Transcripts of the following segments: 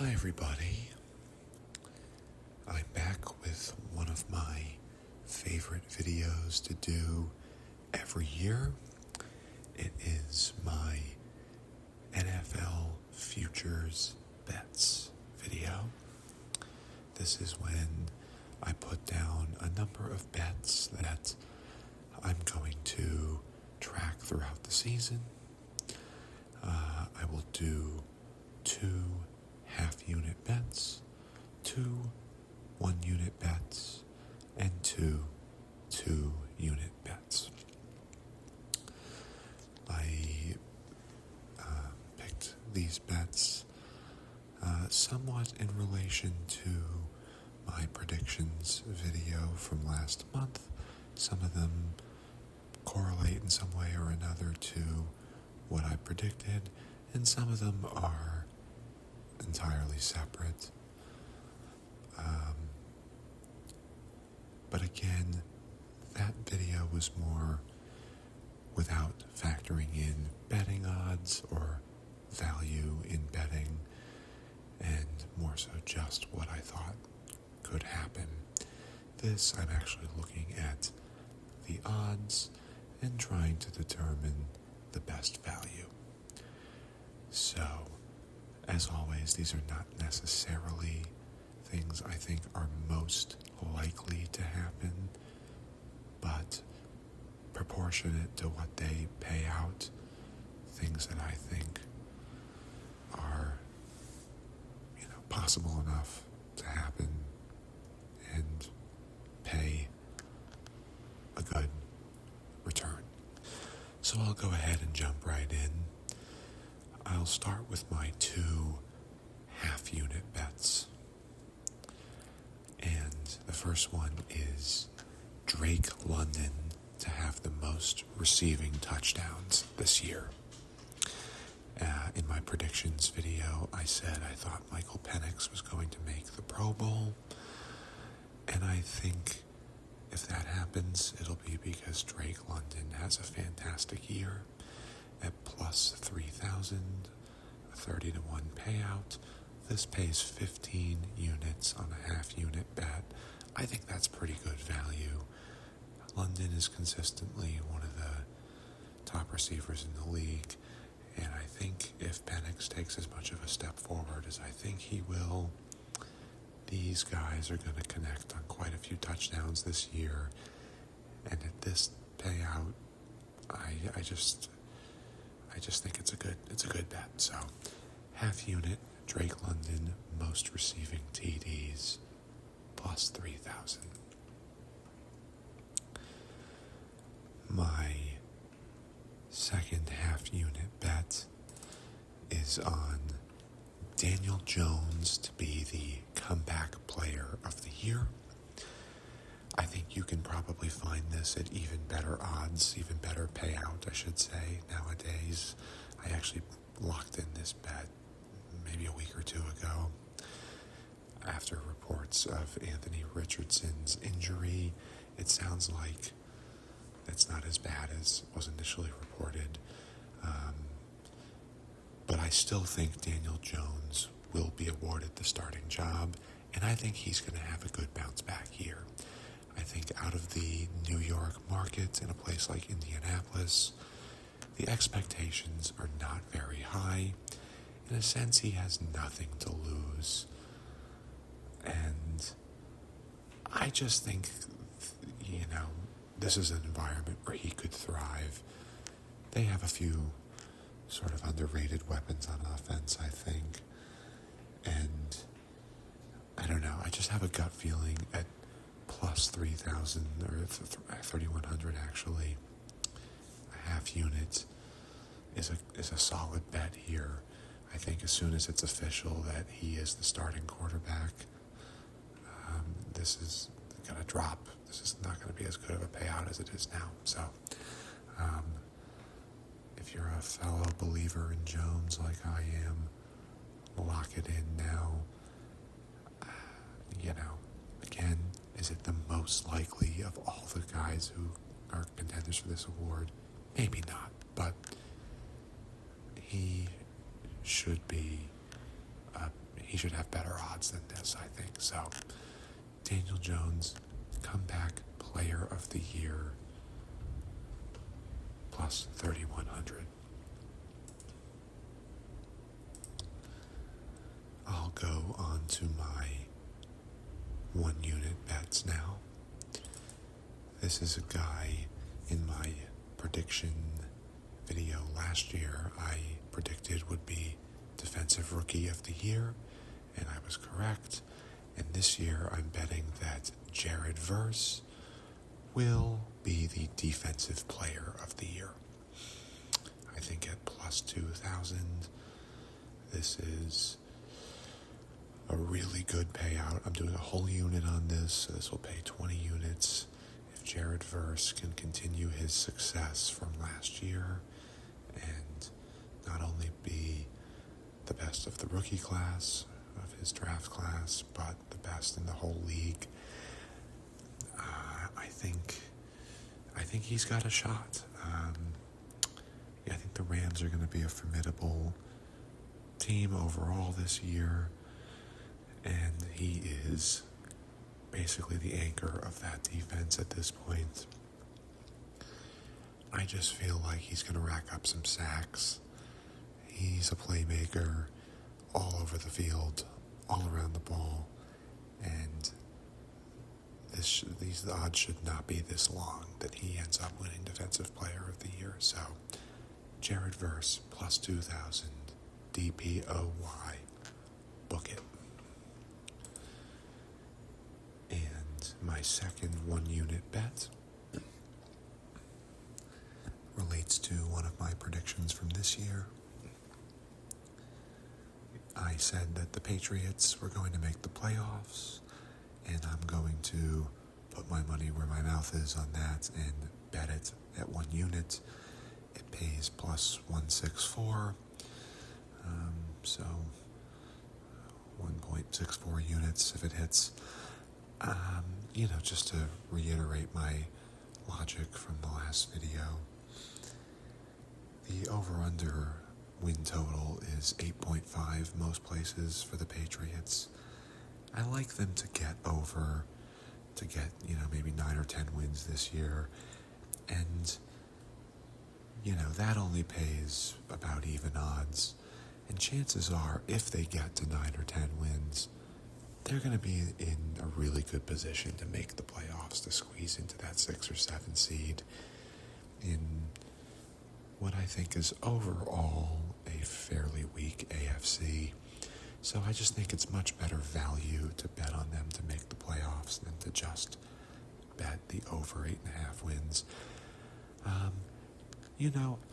Hi everybody, I'm back with one of my favorite videos to do every year. It is my NFL Futures Bets video. This is when I put down a number of bets that I'm going to track throughout the season. I will do 2 half-unit bets, 2 one-unit bets, and 2 two-unit bets. I picked these bets somewhat in relation to my predictions video from last month. Some of them correlate in some way or another to what I predicted, and some of them are entirely separate. But again, that video was more without factoring in betting odds or value in betting, and more so just what I thought could happen. This, I'm actually looking at the odds and trying to determine the best value. So, as always, these are not necessarily things I think are most likely to happen, but proportionate to what they pay out, things that I think are, possible enough to happen and pay a good return. So I'll go ahead and jump right in. I'll start with my 2 half-unit bets. And the first one is Drake London to have the most receiving touchdowns this year. In my predictions video, I said I thought Michael Penix was going to make the Pro Bowl. And I think if that happens, it'll be because Drake London has a fantastic year at plus 3,000, a 30-1 payout. This pays 15 units on a half-unit bet. I think that's pretty good value. London is consistently one of the top receivers in the league, and I think if Penix takes as much of a step forward as I think he will, these guys are going to connect on quite a few touchdowns this year, and at this payout, I just think it's a good bet. So, half unit, Drake London, most receiving TDs, plus 3,000. My second half unit bet is on Daniel Jones to be the comeback player of the year. I think you can probably find this at even better odds, even better payout, I should say, nowadays. I actually locked in this bet maybe a week or 2 ago after reports of Anthony Richardson's injury. It sounds like it's not as bad as was initially reported. But I still think Daniel Jones will be awarded the starting job, and I think he's going to have a good bounce back year. I think out of the New York market in a place like Indianapolis, the expectations are not very high. In a sense, he has nothing to lose. And I just think, this is an environment where he could thrive. They have a few sort of underrated weapons on offense, I think. And I don't know, I just have a gut feeling at plus 3,000 or 3,100 actually. A half unit is a solid bet here. I think as soon as it's official that he is the starting quarterback, this is going to drop. This is not going to be as good of a payout as it is now. So, if you're a fellow believer in Jones like I am, lock it in now. Again, is it the most likely of all the guys who are contenders for this award? Maybe not, but he should be he should have better odds than this, I think. So, Daniel Jones, comeback player of the year, plus 3,100. I'll go on to my 1 unit bets now. This is a guy in my prediction video last year I predicted would be Defensive Rookie of the Year, and I was correct. And this year I'm betting that Jared Verse will be the Defensive Player of the Year. I think at plus 2,000, this is a really good payout. I'm doing a whole unit on this, so this will pay 20 units. If Jared Verse can continue his success from last year and not only be the best of the rookie class, of his draft class, but the best in the whole league, I think he's got a shot. I think the Rams are going to be a formidable team overall this year, and he is basically the anchor of that defense at this point. I just feel like he's going to rack up some sacks. He's a playmaker all over the field, all around the ball, and these odds should not be this long that he ends up winning Defensive Player of the Year. So, Jared Verse, plus 2,000, DPOY, book it. And my second 1 unit bet relates to one of my predictions from this year. I said that the Patriots were going to make the playoffs, and I'm going to put my money where my mouth is on that and bet it at 1 unit. It pays plus 164, so 1.64 units if it hits. Just to reiterate my logic from the last video, the over-under win total is 8.5 most places for the Patriots. I like them to get maybe 9 or 10 wins this year, and that only pays about even odds, and chances are if they get to 9 or 10 wins, they're going to be in a really good position to make the playoffs, to squeeze into that 6 or 7 seed in what I think is overall a fairly weak AFC. So I just think it's much better value to bet on them to make the playoffs than to just bet the over 8.5 wins.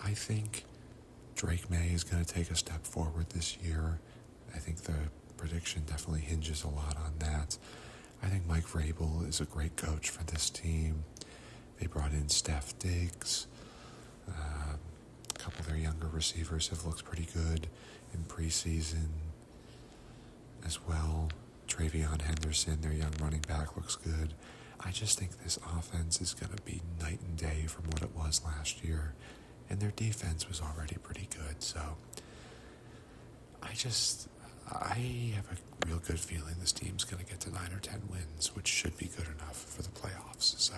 I think Drake May is going to take a step forward this year. I think the prediction definitely hinges a lot on that. I think Mike Vrabel is a great coach for this team. They brought in Steph Diggs. A couple of their younger receivers have looked pretty good in preseason as well. Travion Henderson, their young running back, looks good. I just think this offense is going to be night and day from what it was last year, and their defense was already pretty good. So I have a real good feeling this team's going to get to 9 or 10 wins, which should be good enough for the playoffs. So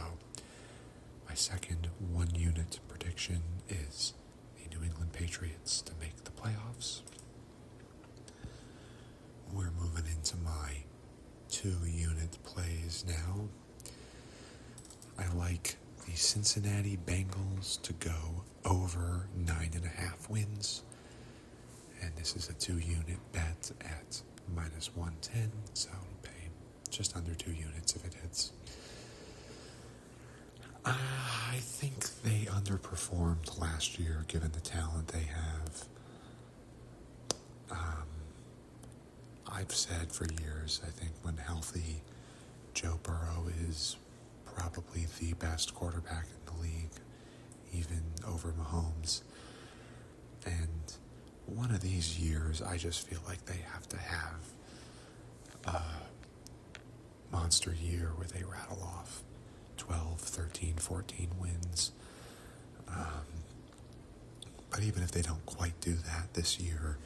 my second 1 unit prediction is the New England Patriots to make the playoffs. We're moving into my 2 unit plays now. I like the Cincinnati Bengals to go over 9.5 wins. And this is a 2 unit bet at minus 110, so it'll pay just under 2 units if it hits. I think they underperformed last year given the talent they have. I've said for years, I think when healthy, Joe Burrow is probably the best quarterback in the league, even over Mahomes. And one of these years, I just feel like they have to have a monster year where they rattle off 12, 13, 14 wins. But even if they don't quite do that this year,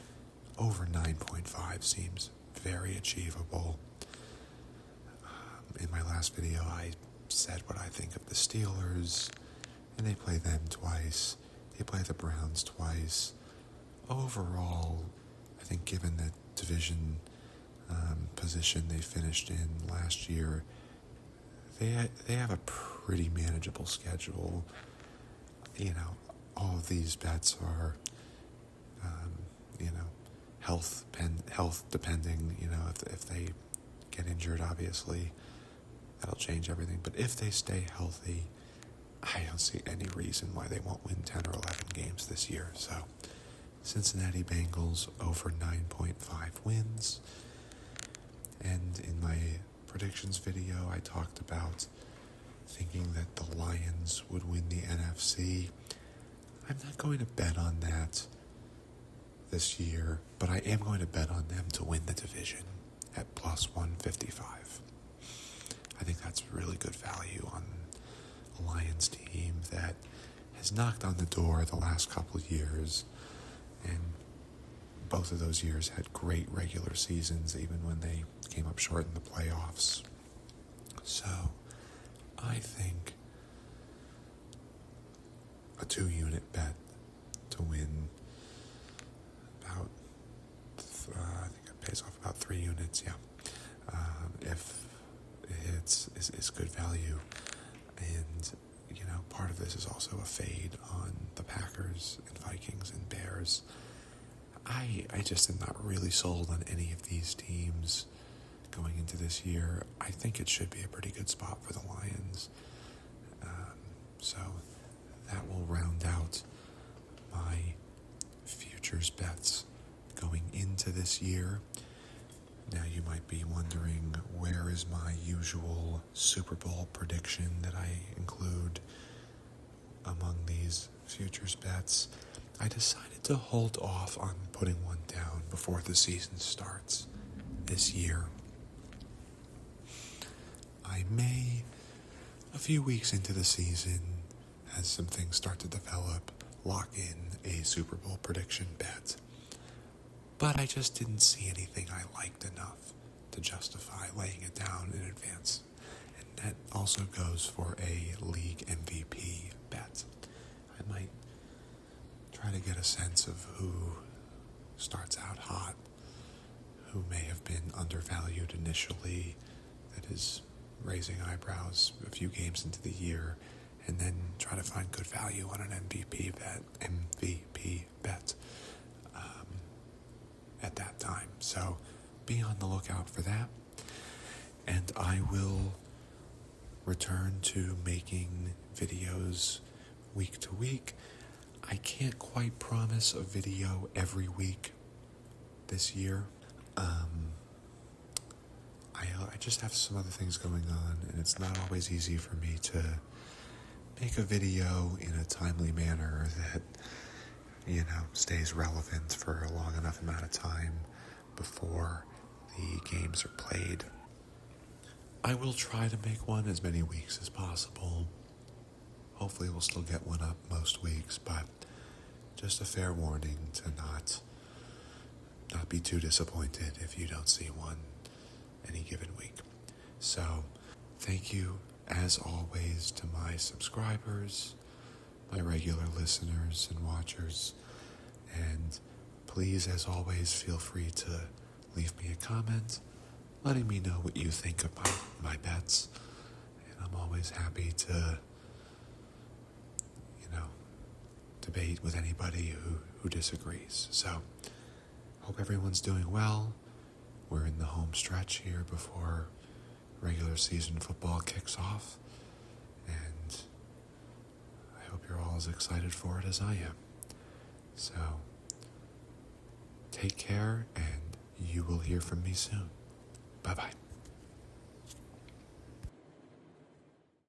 over 9.5 seems very achievable. In my last video, I said what I think of the Steelers, and they play them twice. They play the Browns twice. Overall, I think given the division position they finished in last year, they have a pretty manageable schedule. All of these bets are, health depending. If they get injured, obviously, that'll change everything. But if they stay healthy, I don't see any reason why they won't win 10 or 11 games this year. So, Cincinnati Bengals over 9.5 wins. And in my predictions video, I talked about thinking that the Lions would win the NFC. I'm not going to bet on that this year, but I am going to bet on them to win the division at plus 155. I think that's really good value on a Lions team that has knocked on the door the last couple of years, and both of those years had great regular seasons, even when they came up short in the playoffs. So, I think a 2-unit bet to win about, I think it pays off about 3 units, yeah. If it's good value. And, part of this is also a fade on the Packers and Vikings and Bears. I just am not really sold on any of these teams going into this year. I think it should be a pretty good spot for the Lions. So that will round out my futures bets going into this year. Now you might be wondering, where is my usual Super Bowl prediction that I include among these futures bets? I decided to hold off on putting one down before the season starts this year. I may, a few weeks into the season, as some things start to develop, lock in a Super Bowl prediction bet. But I just didn't see anything I liked enough to justify laying it down in advance. And that also goes for a league MVP bet. I might try to get a sense of who starts out hot, who may have been undervalued initially, that is raising eyebrows a few games into the year, and then try to find good value on an MVP bet at that time. So be on the lookout for that. And I will return to making videos week to week. I can't quite promise a video every week this year. I just have some other things going on, and it's not always easy for me to make a video in a timely manner that, stays relevant for a long enough amount of time before the games are played. I will try to make one as many weeks as possible. Hopefully we'll still get one up most weeks, but just a fair warning to not be too disappointed if you don't see one any given week. So, thank you as always to my subscribers, my regular listeners and watchers, and please, as always, feel free to leave me a comment letting me know what you think of my bets, and I'm always happy to debate with anybody who disagrees. So, hope everyone's doing well. We're in the home stretch here before regular season football kicks off, and I hope you're all as excited for it as I am. So, take care, and you will hear from me soon. Bye-bye.